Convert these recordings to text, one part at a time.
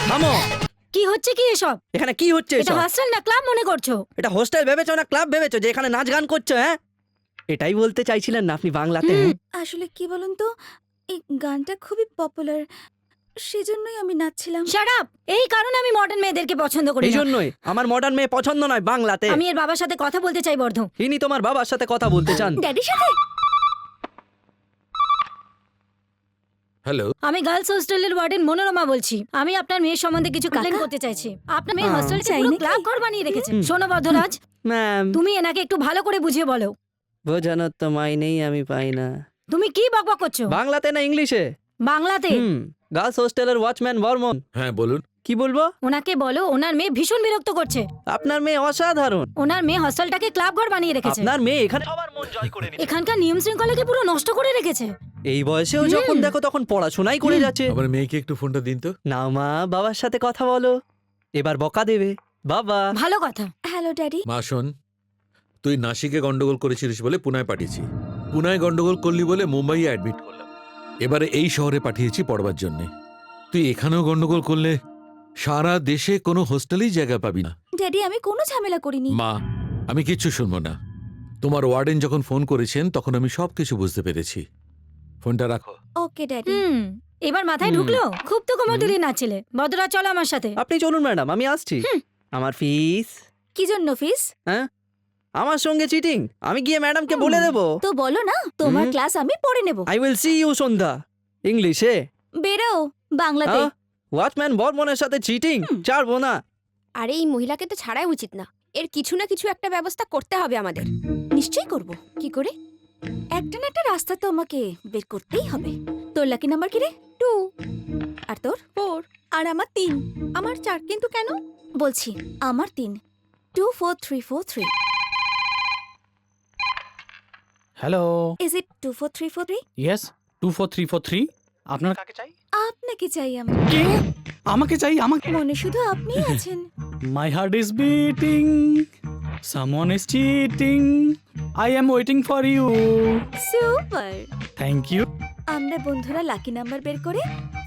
থামো। কি হচ্ছে কি এসব? এখানে কি হচ্ছে এটা এসব? হস্টেল না ক্লাব মনে করছো? এটা হোস্টেল ভেবেছো না ক্লাব ভেবেছো যে এখানে নাচ গান করছো? হ্যাঁ, এটাই বলতে চাইছিলেন না আপনি বাংলাতে? হুম। আসলে কি বলুন তো, এই গানটা খুবই পপুলার, সেজন্যই আমি নাচছিলাম। Shut up! এই কারণে আমি মডার্ন মেয়েদেরকে পছন্দ করি এই না। জন্যই আমার মডার্ন মেয়ে পছন্দ নয় বাংলাতে। আমি এর বাবার সাথে কথা বলতে চাই বর্ধ। ইনি তোমার বাবার সাথে কথা বলতে চান? ড্যাডির সাথে? হ্যালো, আমি গার্লস হোস্টেলের ওয়ার্ডেন মনোরমা বলছি। আমি আপনার মেয়ের সম্বন্ধে কিছু কমপ্লেইন করতে চাইছি। আপনার মেয়ে হোস্টেলটা চাই পুরো নাকি? ক্লাব ঘর বানিয়ে রেখেছে। শোনো বর্ধরাজ, ম্যাম, তুমি এনাকে একটু ভালো করে বুঝিয়ে বলো। বোঝানোর তো মাইনেই আমি পাই না। তুমি কি বকবক করছো? বাংলাতে না ইংলিশে? বাংলাতে। গার্লস হোস্টেলের ওয়াচম্যান বর্মন। হ্যাঁ বলুন। কি বলবো? ওনাকে বলো ওনার মেয়ে ভীষণ বিরক্ত করছে। আপনার মেয়ে অসাধারণ। ওনার মেয়ে হোস্টেলটাকে ক্লাব ঘর বানিয়ে রেখেছে। আপনার মেয়ে এখানে সবার মন জয় করে নিয়েছে। এখানকার নিয়ম শৃঙ্খলাকে পুরো নষ্ট করে রেখেছে। এই বয়সেও যখন দেখো তখন পড়াশোনাই করে যাচ্ছে। আমার মেয়েকে একটু ফোনটা দিন তো। নাও মা, বাবার সাথে কথা বলো। এবার বকা দেবে বাবা। ভালো কথা। Hello daddy. মা শোন, তুই নাসিকে গন্ডগোল করেছিলিস বলে পুনায় পাঠিয়েছি। পুনায় গন্ডগোল করলি বলে মুম্বাইয়ে অ্যাডমিট করলাম। এবারে এই শহরে পাঠিয়েছি পড়বার জন্যে। তুই এখানেও গন্ডগোল করলে সারা দেশে কোনো হোস্টেলেই জায়গা পাবি না। ড্যাডি, আমি কোনো ঝামেলা করিনি। মা, আমি কিচ্ছু শুনবো না। তোমার ওয়ার্ডেন যখন ফোন করেছেন তখন আমি সবকিছু বুঝতে পেরেছি। ফোনটা রাখো। ওকে ড্যাডি। এবার মাথায় ঢুকলো? খুব তো কোমরদুলি নাচছিলে। বদরা চলো আমার সাথে। আপনি চলুন ম্যাডাম, আমি আসছি। আমার ফিস? কি জন্য ফিস? হ্যাঁ, আমার সঙ্গে চিটিং? আমি গিয়ে ম্যাডামকে বলে দেবো। তো বলো না, তোমার ক্লাস আমি পড়ে নেব। আই উইল সি ইউ সন্ধ্যা। ইংলিশে? বেরো বাংলাতে। ওয়াচম্যান বর্মনের সাথে চিটিং ছাড়বো না। আরে এই মহিলাকে তো ছাড়াই উচিত না। এর কিছু না কিছু একটা ব্যবস্থা করতে হবে আমাদের। নিশ্চয়ই করব। কি করে? একটা না একটা রাস্তা তো আমাকে বের করতেই হবে। তোর লাকি নাম্বার কি রে? 2। আর তোর? 4। আর আমার 3। আমার 4। কিন্তু কেন? বলছি, আমার 3। 2 4 3 4 3। Hello, is it 2 4 3 4 3? ইয়েস 24343। আপনার কাকে চাই? আপনাকে চাই আমার। কে? আমাকে চাই? আমাকে? মনে শুধু আপনিই আছেন। My heart is beating, someone is cheating, I am waiting for you. Super. Thank you. আমরা বন্ধুরা লাকি নাম্বার বের করে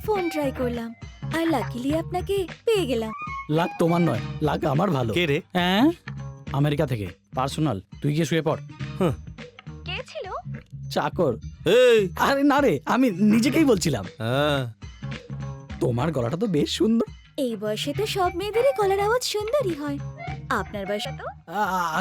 ফোন ট্রাই করলাম, আর লাকিলি আপনাকে পেয়ে গেলাম। লাক তোমার নয়, লাক আমার ভালো। কে রে? হ্যাঁ, আমেরিকা থেকে পার্সোনাল। তুই গিয়ে শুয়ে পড়। কে ছিল? চাকর। এই, আরে না রে, আমি নিজেকেই বলছিলাম। হ্যাঁ, তোমার গলাটা তো বেশ সুন্দর। এই বয়সে তো সব মেয়েদেরই গলার আওয়াজ সুন্দরই হয়। আপনার বয়সে তো?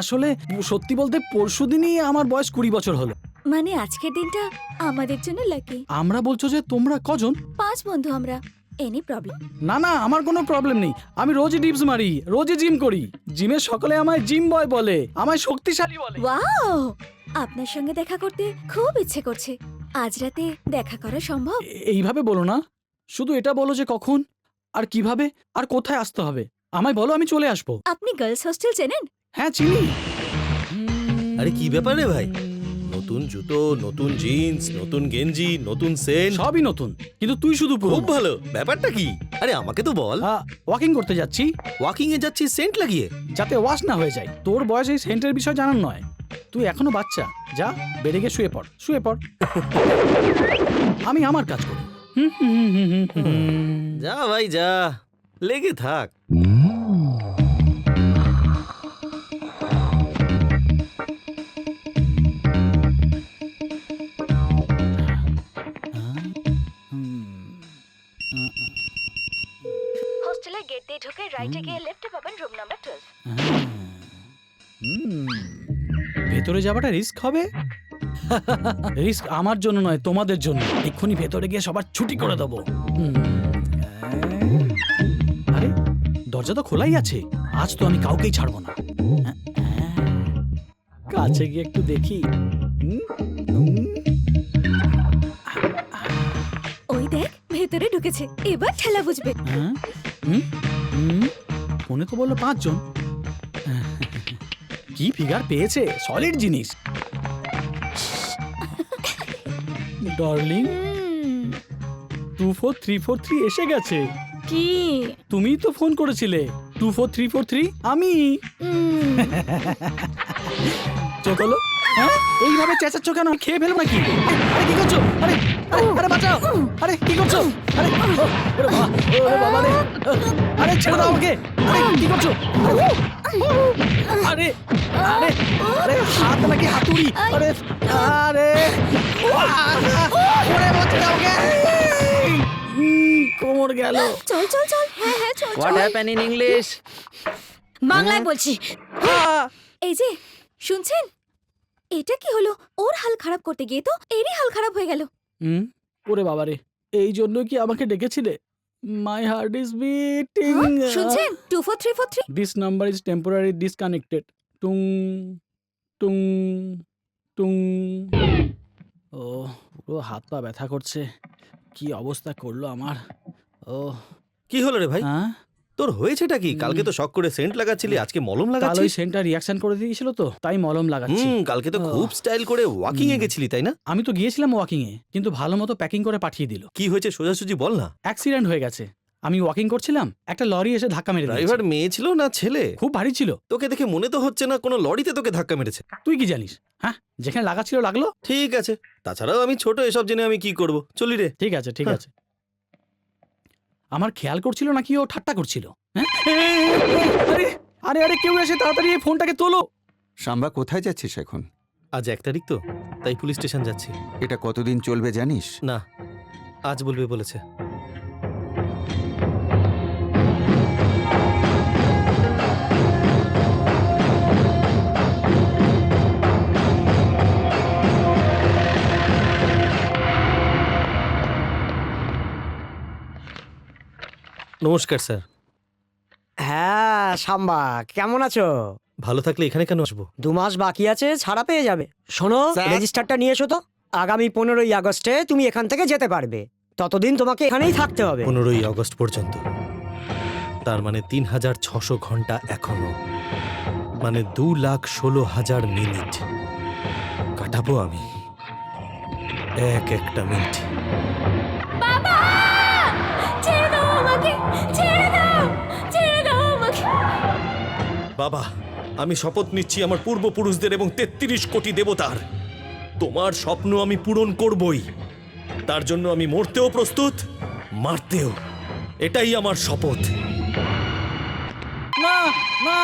আসলে সত্যি বলতে পরশুদিনই আমার বয়স 20 বছর হলো। মানে আজকের দিনটা আমাদের জন্য লাকি। আমরা বলছো যে তোমরা কজন? 5 বন্ধু আমরা। Any problem? না না, আমার কোনো প্রবলেম নেই। আমি রোজই ডিপস মারি, রোজই জিম করি। জিমে সকলে আমায় জিম বয় বলে, আমায় শক্তিশালী বলে। ওয়াও, আপনার সঙ্গে দেখা করতে খুব ইচ্ছে করছে। আজ রাতে দেখা করা সম্ভব? এইভাবে বলো না, শুধু এটা বলো যে কখন আর কিভাবে আর কোথায় আসতে হবে। আমায় বলো, আমি চলে আসবো। আপনি গার্লস হোস্টেল চেনেন? হ্যাঁ চিনি। আরে কি ব্যাপার রে ভাই? নতুন জুতো, নতুন জিন্স, নতুন গেঞ্জি, নতুন সেন্ট, সবই নতুন, কিন্তু তুই শুধু খুব পুরনো। ভালো। ব্যাপারটা কি? আরে আমাকে তো বল। ওয়াকিং করতে যাচ্ছি, ওয়াকিং এ যাচ্ছিস সেন্ট লাগিয়ে? যাতে ওয়াশ না হয়ে যায়। তোর বয়স এই সেন্টের বিষয় জানার নয়। তুই এখনো বাচ্চা, যা বেড়ে গিয়ে শুয়ে পড়, শুয়ে পড়। আমি আমার কাজ করি। যা ভাই যা, লেগে থাক। হোস্টেলের গেট দিয়ে ঢুকে রাইটে গিয়ে লেফটে পাবেন রুম নাম্বার 12। ভেতরে যাওয়াটা রিস্ক হবে। রিস্ক আমার জন্য নয়, তোমাদের জন্য। এক্ষুনি ভেতরে গিয়ে সবার ছুটি করে দেবো। আরে দরজা তো খোলাই আছে, আজ তো আমি কাউকেই ছাড়বো না। কাছে গিয়ে একটু দেখি। ওই দেখ, ভেতরে ঢুকেছে। এবার ঠেলা বুঝবে। ফোনে তো বললো 5 জন। কি ফিগার পেয়েছে, সলিড জিনিস। ডার্লিং, 24343 এসে গেছে। কি? তুমিই তো ফোন করেছিলে। 24343 আমি। চোখ হলো। হ্যাঁ এইভাবে চেঁচাচ্ছ কেন? খেয়ে ফেলবো নাকি? আরে কি করছো? আরে আরে বাঁচাও! আরে কি করছো? আরে ওরে বাবা রে! আরে ছেড়ে দাও আমাকে! আরে কি করছো? আরে আরে আরে হাত নাকি হাতুড়ি? আরে আরে ওরে বাঁচাও আমাকে! কোমর গেল। চল চল চল, হ্যাঁ হ্যাঁ চল হোয়াট চল। Happen in English? বাংলায় বলছি। এই যে শুনছেন, এটা কি হলো? ওর হাল খারাপ করতে গিয়ে তো এরই হাল খারাপ হয়ে গেল। ওরে বাবা রে! এই জন্য কি আমাকে ডেকেছিলে? My heart is beating. শুনছেন 24343? This number is temporary disconnected. টুং টুং টুং। ও পুরো হাত পা ব্যথা করছে। কি অবস্থা করলো আমার! ও কি হলো রে ভাই? হ্যাঁ, তোর হয়েছেটা কি? কালকে তো শখ করে সেন্ট লাগাচ্ছিলি, আজকে মলম কাল ওই লাগাচ্ছিস। সেন্টার রিয়াকশন করে দিয়েছিল তো, তাই মলম লাগাচ্ছি। কালকে তো ও। খুব স্টাইল করে ওয়াকিং এ গেছিলি তাই না? আমি তো গিয়েছিলাম ওয়াকিং এ, কিন্তু ভালো মতো প্যাকিং করে পাঠিয়ে দিল। কি হয়েছে সোজাসুজি বল না। অ্যাক্সিডেন্ট হয়ে গেছে। আমি ওয়াকিং করছিলাম, একটা লরি এসে ধাক্কা মেরে দিয়েছে। ড্রাইভার মেয়ে ছিল না ছেলে? খুব ভারী ছিল। তোকে দেখে মনে তো হচ্ছে না কোনো লরিতে তোকে ধাক্কা মেরেছে। তুই কি জানিস? হ্যাঁ, যেখানে লাগাচ্ছিল লাগলো। ঠিক আছে, তাছাড়াও আমি ছোট, এসব জেনে আমি কি করব। চলি রে। ঠিক আছে ঠিক আছে। আমার খেয়াল করছিল নাকি ও ঠাট্টা করছিল? হ্যাঁ? আরে আরে আরে কেউ এসে তাড়াতাড়ি এই ফোনটাকে তোলো। সাম্বা, কোথায় যাচ্ছিস এখন? আজ 1 তারিখ তো, তাই পুলিশ স্টেশন যাচ্ছি। এটা কতদিন চলবে জানিস? না, আজ বলবে বলেছে। নমস্কার স্যার। হ্যাঁ সাম্বা, কেমন আছো? ভালো থাকলে এখানে কেন আসবো? 2 মাস বাকি আছে, ছাড়া পেয়ে যাবে। শোনো, স্যার? রেজিস্টারটা নিয়ে এসো তো। আগামী 15ই আগস্টে তুমি এখান থেকে যেতে পারবে। ততদিন তোমাকে এখানেই থাকতে হবে। 15ই আগস্ট পর্যন্ত, তার মানে 3600 ঘন্টা এখনো, মানে 2,16,000 মিনিট কাটাবো আমি, একটা মিনিট। বাবা ছেড়ে দাও আমাকে, ছেড়ে দাও, ছেড়ে দাও আমাকে। বাবা, আমি শপথ নিচ্ছি আমার পূর্বপুরুষদের এবং 33 কোটি দেবতার, তোমার স্বপ্ন আমি পূরণ করবই। তার জন্য আমি মরতেও প্রস্তুত, মারতেও। এটাই আমার শপথ। না না,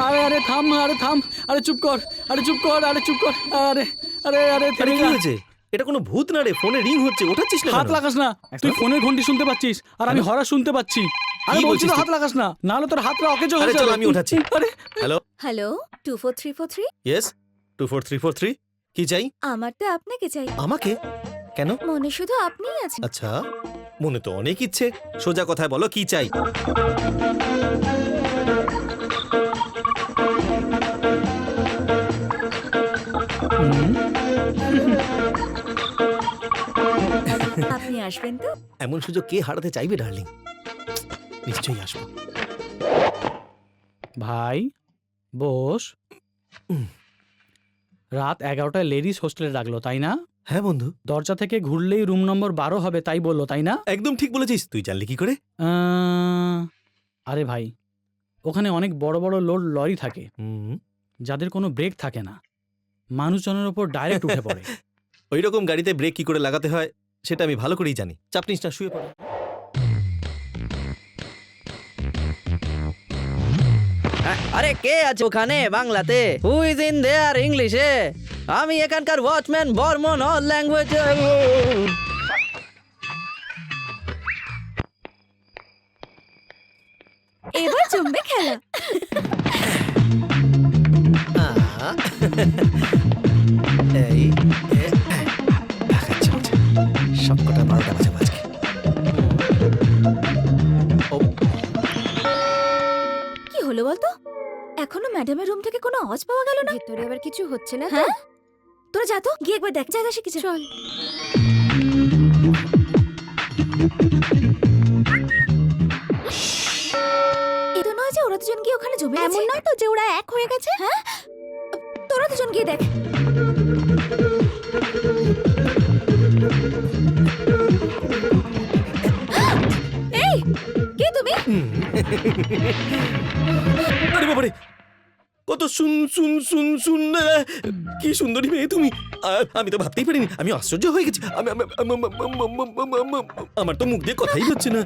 আরে আরে থাম, আরে থাম, আরে চুপ কর, আরে চুপ কর, আরে চুপ কর। আরে আরে আরে আরে থেমে কি যা। হয়েছে? এটা কোনো ভূত না রে, ফোনে রিং হচ্ছে, ওঠাচ্ছিস না হাত কেন? লাগাস না। তুই ফোনের ঘন্টি শুনতে পাচ্ছিস আর আমি হরা শুনতে পাচ্ছি। আরে কি বলছি বলছিস তো তুই? হাত লাগাস না, নাহলে তোর হাতটা অকেজো আরে হয়ে চল যাবে। আমি উঠাচ্ছি। আরে হ্যালো, হ্যালো 24343? ইয়েস 24343, কি চাই? আমার তো আপনাকে চাই। আমাকে? কেন? মনে শুধু আপনিই আছেন। আচ্ছা, মনে তো অনেক ইচ্ছে, সোজা কথায় বলো কি চাই? আপনি আসবেন তো? এমন সুযোগ কে হারাতে চাইবে ডার্লিং? নিশ্চয়ই আসবো। ভাই বস। রাত 11টায় লেডিস হোস্টেলে রাখলো, তাই না? হ্যাঁ বন্ধু, দরজা থেকে ঘুরলেই রুম নম্বর 12 হবে, তাই বললো, তাই না? একদম ঠিক বলেছিস। তুই জানলি কি করে? আরে ভাই, ওখানে অনেক বড় বড় লোড লরি থাকে, হুম, যাদের কোনো ব্রেক থাকে না, মানুষজনের ওপর ডাইরেক্ট উঠে পড়ে। ওই রকম গাড়িতে ব্রেক কি করে লাগাতে হয় সেটা আমি ভালো করেই জানি। চাপ নিস না, শুয়ে পড়ো। আরে কে আছে ওখানে বাংলাতে? হু ইজ ইন দেয়ার ইংলিশে? আমি এখানকার ওয়াচম্যান বর্মন, অল ল্যাঙ্গুয়েজ। এবার জমবে খেলা। এই সব কটা 12টা বাজে বাজকে। কি হলো বলতো? এখনো ম্যাডামের রুম থেকে কোনো আওয়াজ পাওয়া গেল না। ভেতরে আবার কিছু হচ্ছে না তো? হ্যাঁ, তোরা যা তো, গিয়ে একবার দেখ জায়গা শিখেছে। চল। এ তো নয় যে ওরা দুজন গিয়ে ওখানে জমে গেছে। এমন নয় তো যে ওরা এক হয়ে গেছে। হ্যাঁ, তোরা দুজন গিয়ে দেখ। এই, কে তুমি? আরে বাবারে, কত শুন শুন শুন শুন কি সুন্দরী মেয়ে তুমি। আমি তো ভাবতেই পারিনি, আমি আশ্চর্য হয়ে গেছি। আমার তো মুখ দিয়ে কথাই হচ্ছে না।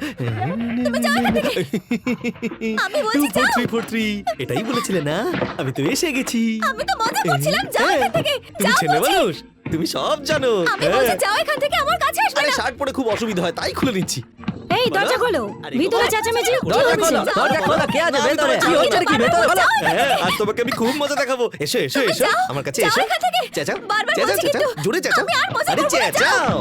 আমি বলছি 2 4 3 4 3 এটাই বলেছিলে না? আমি তো এসে গেছি। আমি তো মজা করছিলাম, যাও এখান থেকে। তুমি ছেলে মানুষ, তুমি সব জানো। আমি বলছি যাও এখান থেকে, আমার কাছে আসবে আরে না। শার্ট পরে খুব অসুবিধা হয়, তাই খুলে নিচ্ছি। এই দরজা খোলো, আরে ভিতরে বাবা। চেঁচামেচি কি দরজা হচ্ছে? খোলো, দরজা খোলো, কে আছে না, আমি ভেতরে? তোমার কি হচ্ছে কি ভেতরে খোলো? হ্যাঁ, আজ তোমাকে আমি খুব মজা দেখাবো। এসো এসো এসো আমার কাছে এসো। চেঁচাও বারবার চেঁচাও বলছি চেঁচাও, কিন্তু। জোরে চেঁচাও। আমি আর মজা আরে করবো না, চেঁচাও।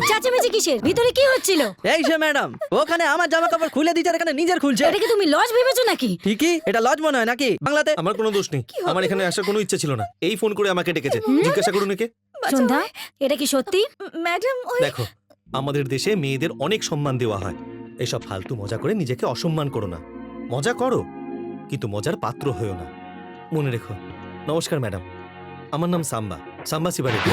চেঁচামেচি কিসের? ভিতরে কি হচ্ছিল? এই যে ম্যাডাম, ওখানে আমার জামা কাপড় খুলে দিচ্ছে আর এখানে নিজের খুলছে। এটা কি তুমি লজ ভেবেছো নাকি? ঠিকই, এটা লজ মনে হয় নাকি বাংলাতে? আমার কোনো দোষ নেই, আমার এখানে আসার কোনো ইচ্ছে ছিল না। এই ফোন করে আমাকে ডেকেছে, জিজ্ঞাসা করুন একে। সন্ধ্যা, এটা কি সত্যি? ম্যাডাম ওই দেখো, আমাদের দেশে মেয়েদের অনেক সম্মান দেওয়া হয়। এসব ফালতু মজা করে নিজেকে অসম্মান করো না। মজা করো, কিন্তু মজার পাত্র হয়েও না। মনে রেখো। নমস্কার ম্যাডাম, আমার নাম সাম্বা, সাম্বা শিবারেড্ডি।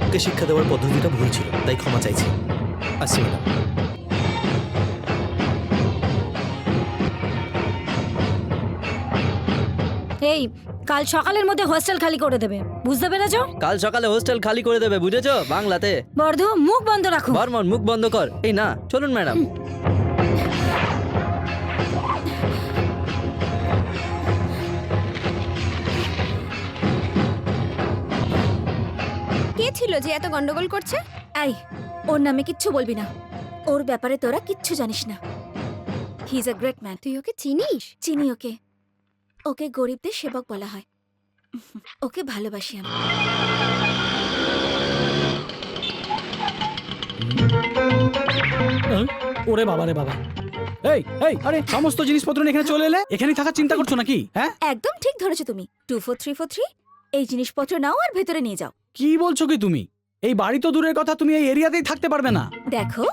ওকে শিক্ষা দেওয়ার পদ্ধতিটা ভুল ছিল, তাই ক্ষমা চাইছি। আসছি ম্যাডাম। এই কাল সকালের মধ্যে হোস্টেল খালি করে দেবে, বুঝতে পেরেছো? কাল সকালে হোস্টেল খালি করে দেবে, বুঝেছো বাংলাতে? বর্ধু, মুখ বন্ধ রাখো। বর্মন, মুখ বন্ধ কর। এই না, চলুন ম্যাডাম। কে ছিল যে এত গন্ডগোল করছে? আই, ওর নামে কিচ্ছু বলবি না। ওর ব্যাপারে তোরা কিচ্ছু জানিস না। He is a great man. তুই ওকে চিনিস? চিনি ওকে। ওকে গরিবদের সেবক বলা হয়। ওকে ভালোবাসি আমি। ওরে বাবা রে বাবা। এই এই, আরে সমস্ত জিনিসপত্র নিয়ে এখানে চলে এলে, এখানেই থাকার চিন্তা করছো নাকি? হ্যাঁ, একদম ঠিক ধরেছো তুমি। 2 4 3 4 3 এই জিনিসপত্র নাও আর ভেতরে নিয়ে যাও। কি বলছো কি তুমি? এই বাড়ি তো দূরের কথা, তুমি এই এরিয়াতেই থাকতে পারবে না। দেখো,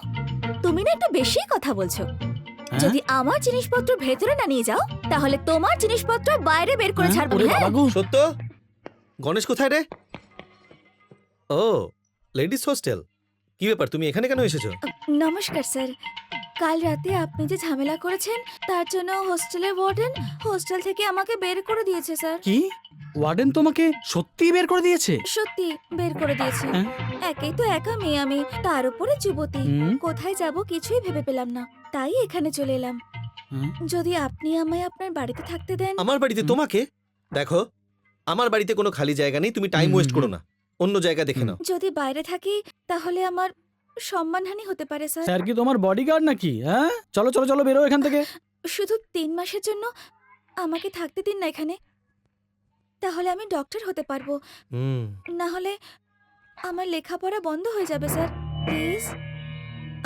তুমি না একটু বেশি কথা বলছো। হ্যাঁ? যদি আমার জিনিসপত্র ভেতরে না নিয়ে যাও, তাহলে তোমার জিনিসপত্র বাইরে বের করে হ্যাঁ? ছাড়বো। ওরে হ্যাঁ? বাবা গো। সত্য, গণেশ কোথায় রে? ও, লেডিস হোস্টেল। কি ব্যাপার, তুমি এখানে কেন এসেছো? নমস্কার স্যার। কাল রাতে আপনি যে ঝামেলা করেছেন, তার জন্য হোস্টেলের ওয়ার্ডেন হোস্টেল থেকে আমাকে বের করে দিয়েছে স্যার। কি, ওয়ার্ডেন তোমাকে সত্যি বের করে দিয়েছে? সত্যি বের করে দিয়েছে। হ্যাঁ? একেই তো একা মেয়ে আমি, তার উপরে যুবতী। হুম? কোথায় যাব কিছুই ভেবে পেলাম না, তাই এখানে চলে এলাম। হুম? যদি আপনি আমায় আপনার বাড়িতে থাকতে দেন। আমার বাড়িতে তোমাকে? দেখো, আমার বাড়িতে কোনো খালি জায়গা নেই, তুমি টাইম হুম, ওয়েস্ট হুম, করো না, অন্য জায়গা দেখে নাও। যদি বাইরে থাকি তাহলে আমার সম্মানহানি হতে পারে স্যার। স্যার কি তোমার বডিগার্ড নাকি? হ্যাঁ, চলো চলো চলো, বেরো এখান থেকে। শুধু 3 মাসের জন্য আমাকে থাকতে দিন না এখানে, তাহলে আমি ডক্টর হতে পারবো। হুম, না হলে আমার লেখাপড়া বন্ধ হয়ে যাবে স্যার। প্লিজ,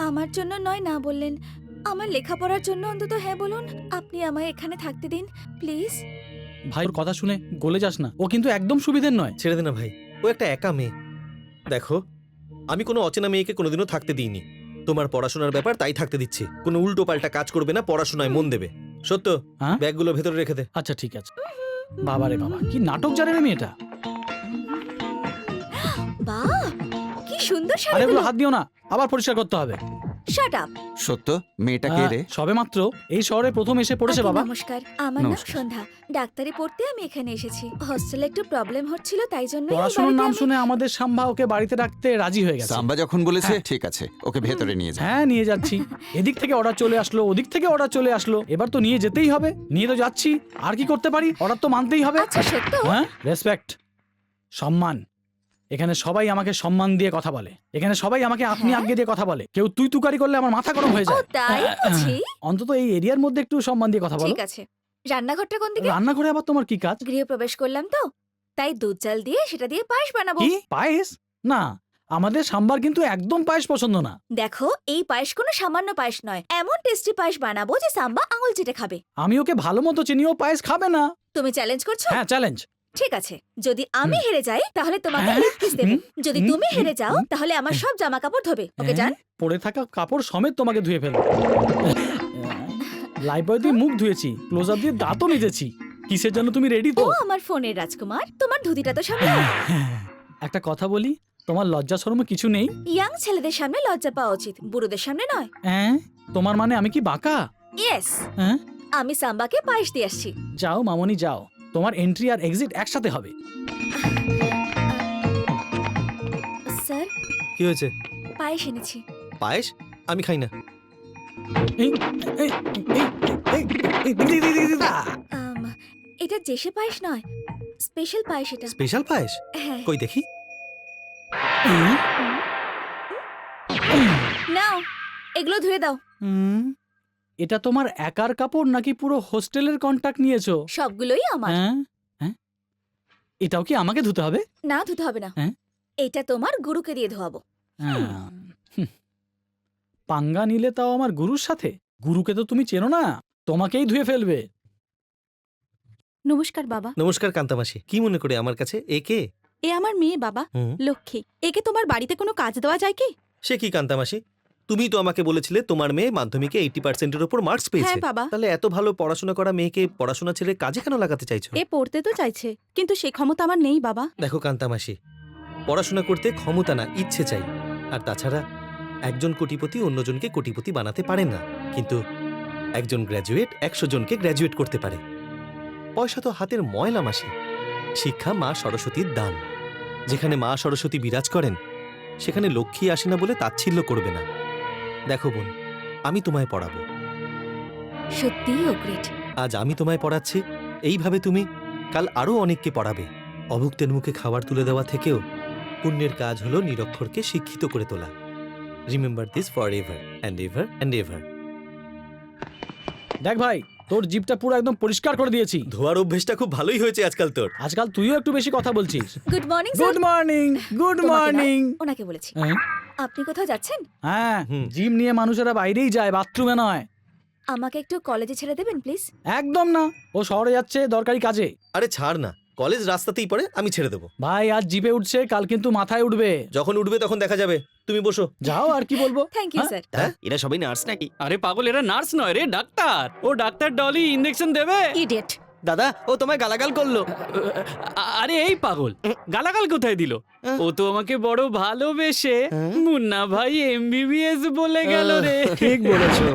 আমার জন্য নয় না বললেন, আমার লেখাপড়ার জন্য অন্তত হ্যাঁ বলুন। আপনি আমায় এখানে থাকতে দিন প্লিজ। ভাই, ওর কথা শুনে গলে যাস না, ও কিন্তু একদম সুবিধের নয়। ছেড়ে দে না ভাই, ও একটা একা মেয়ে। দেখো, আমি কোনো অচেনা মেয়েকে কোনোদিনও থাকতে দিইনি। তোমার পড়াশোনার ব্যাপার, তাই থাকতে দিচ্ছি। কোনো উল্টো পাল্টা কাজ করবে না, পড়াশোনায় মন দেবে। সত্য, হ্যাঁ? ব্যাগগুলো ভেতরে রেখে দে। আচ্ছা ঠিক আছে। বাবা রে বাবা, কি নাটক জানে না মেয়েটা। বাহ, কি সুন্দর আরে শাড়িগুলো। ওগুলো হাত দিও না, আবার পরিষ্কার করতে হবে। Shut up. সত্য, মেয়েটা কে রে? সবে মাত্র এই শহরে প্রথম এসে পড়েছে বাবা। নমস্কার, আমার নাম নমস্কার। সন্ধ্যা। ডাক্তারি পড়তে আমি এখানে এসেছি। হস্টেলে একটু প্রবলেম হচ্ছিল, তাই জন্য পড়াশোনার নাম শুনে আমাদের সাম্বা ওকে বাড়িতে রাখতে রাজি হয়ে গেছে। সাম্বা যখন বলেছে ঠিক আছে, ওকে ভেতরে নিয়ে যা। হ্যাঁ, নিয়ে যাচ্ছি। এদিক থেকে অর্ডার চলে আসলো, ওদিক থেকে অর্ডার চলে আসলো, এবার তো নিয়ে যেতেই হবে। নিয়ে তো যাচ্ছি, আর কি করতে পারি, অর্ডার তো মানতেই হবে। আচ্ছা সত্য, হ্যাঁ, রেসপেক্ট, সম্মান। এখানে সবাই আমাকে সম্মান দিয়ে কথা বলে, এখানে সবাই আমাকে আপনি হ্যাঁ? আজ্ঞে দিয়ে কথা বলে। কেউ তুই তুকারি করলে আমার মাথা গরম হয়ে ও যায়। তাই বুঝি। অন্তত এই এরিয়ার মধ্যে একটু সম্মান দিয়ে কথা বলো। ঠিক আছে, রান্নাঘরটা কোন দিকে? রান্নাঘরে আবার তোমার কি কাজ? গৃহপ্রবেশ করলাম তো, তাই দুধ চাল দিয়ে সেটা দিয়ে পায়েস বানাবো। কি পায়েস? না, আমাদের সাম্বার কিন্তু একদম পায়েস পছন্দ না। দেখো, এই পায়েস কোনো সামান্য পায়েস নয়, এমন টেস্টি পায়েস বানাবো যে সাম্বা আঙুল চেটে খাবে। আমি ওকে ভালো মতো চিনি, ও পায়েস খাবে না। তুমি চ্যালেঞ্জ করছো? হ্যাঁ, চ্যালেঞ্জ। ঠিক আছে, যদি আমি হেরে যাই তাহলে তোমাকে হ্যাঁ? লেগ পিস দেব। যদি হুম? তুমি হেরে যাও তাহলে আমার সব জামা কাপড় ধোবে। ওকে যান। হ্যাঁ, পরে থাকা কাপড় সমেত তোমাকে ধুয়ে ফেলবো। লাইফবয় দিয়ে মুখ ধুয়েছি, ক্লোজ আপ দিয়ে দাঁতও মেজেছি। কিসের জন্য তুমি রেডি ও তো? আমার ফোনের রাজকুমার, তোমার ধুতিটা তো সামলাও। একটা কথা বলি, তোমার লজ্জা শরম কিছু নেই? ইয়াং ছেলেদের সামনে লজ্জা পাওয়া উচিত, বুড়োদের সামনে নয়। হ্যাঁ, তোমার মানে আমি কি বাঁকা? ইয়েস, হ্যাঁ, আমি সাম্বাকে পায়েস দিয়ে আসছি। যাও মামনি যাও, তোমার এন্ট্রি আর এক্সিট একসাথে হবে। স্যার, কি হয়েছে? পায়েস এনেছি। পায়েস? আমি খাই না। এই, এই, এই, এই, এই, দিদি, দিদি, দিদি, দিদি। এটা দেশি পায়েস নয়, স্পেশাল পায়েস এটা। স্পেশাল পায়েস? হ্যাঁ। কই দেখি। নাও, এগুলো ধুয়ে দাও। হুম, এটা তোমার একার কাপড় নাকি পুরো হোস্টেলের কন্টাক্ট নিয়েছো? সবগুলোই আমার। হ্যাঁ হ্যাঁ, এটাও কি আমাকে ধুতে হবে? না, ধুতে হবে না। হ্যাঁ? এটা তোমার গুরুকে দিয়ে ধোয়াবো। হ্যাঁ, হুম। পাঙ্গা নিলে তাও আমার গুরুর সাথে? গুরুকে তো তুমি চেনো না, তোমাকেই ধুয়ে ফেলবে। নমস্কার বাবা। নমস্কার কান্তামাসি। কি মনে করে আমার কাছে? এ কে? এ আমার মেয়ে বাবা, হুম। লক্ষ্মী। একে তোমার বাড়িতে কোনো কাজ দেওয়া যায় কি? সে কি কান্তামাসি? তুমি তো আমাকে বলেছিলে তোমার মেয়ে মাধ্যমিকে 80%-এর উপর মার্কস পেয়েছে। হ্যাঁ বাবা। তাহলে এত ভালো পড়াশোনা করা মেয়েকে পড়াশোনা ছেড়ে কাজে কেন লাগাতে চাইছো? এ পড়তে তো চাইছে, কিন্তু সে ক্ষমতা আমার নেই বাবা। দেখো কান্তামাসি, পড়াশোনা করতে ক্ষমতা না, ইচ্ছে চাই। আর তাছাড়া একজন কোটিপতি অন্যজনকে কোটিপতি বানাতে পারে না, কিন্তু একজন গ্র্যাজুয়েট 100 জনকে গ্র্যাজুয়েট করতে পারে। পয়সা তো হাতের ময়লা মাসি। শিক্ষা মা সরস্বতীর দান। যেখানে মা সরস্বতী বিরাজ করেন সেখানে লক্ষ্মী আসে না বলে তাচ্ছিল্য করবে না। দেখো বোন, আমি তোমায় পড়াবো। সত্যিই ও গ্রেট। আজ আমি তোমায় পড়াচ্ছি, এইভাবে তুমি কাল আরও অনেককে পড়াবে। অভুক্তের মুখে খাবার তুলে দেওয়া থেকেও পুণ্যের কাজ হলো নিরক্ষরকে শিক্ষিত করে তোলা। Remember this for ever and ever and ever. দেখ ভাই, তোর জিভটা পুরো একদম পরিষ্কার করে দিয়েছি। ধোয়ার অভ্যেসটা খুব ভালোই হয়েছে আজকাল তোর। আজকাল তুইও একটু বেশি কথা বলছিস। Good morning good morning, good morning. ওনাকে বলেছি। হ্যাঁ আপনি কোথাও যাচ্ছেন? হ্যাঁ, হুম। জিম নিয়ে মানুষেরা বাইরেই যায়, বাথরুমে নয়। আমাকে একটু কলেজে ছেড়ে দেবেন প্লিজ? একদম না, ও শহরে যাচ্ছে দরকারি কাজে। আরে ছাড় না, কলেজ রাস্তাতেই পড়ে, আমি ছেড়ে দেবো। ভাই আজ জিপে উঠছে, কাল কিন্তু মাথায় উঠবে। যখন উঠবে তখন দেখা যাবে। তুমি বসো। যাও, আর কি বলবো। থ্যাংক ইউ হ্যাঁ? স্যার। এরা সবাই নার্স নাকি? আরে পাগল, এরা নার্স নয় রে, ডাক্তার। ও ডাক্তার ডলি ইনজেকশন দেবে। ইডিয়েট। দাদা, ও তোমায় গালাগাল করলো। আরে এই পাগল, গালাগাল কোথায় দিল? ও তো আমাকে বড় ভালোবেসে মুন্না ভাই এমবিবিএস বলে গেল রে। ঠিক বলেছো।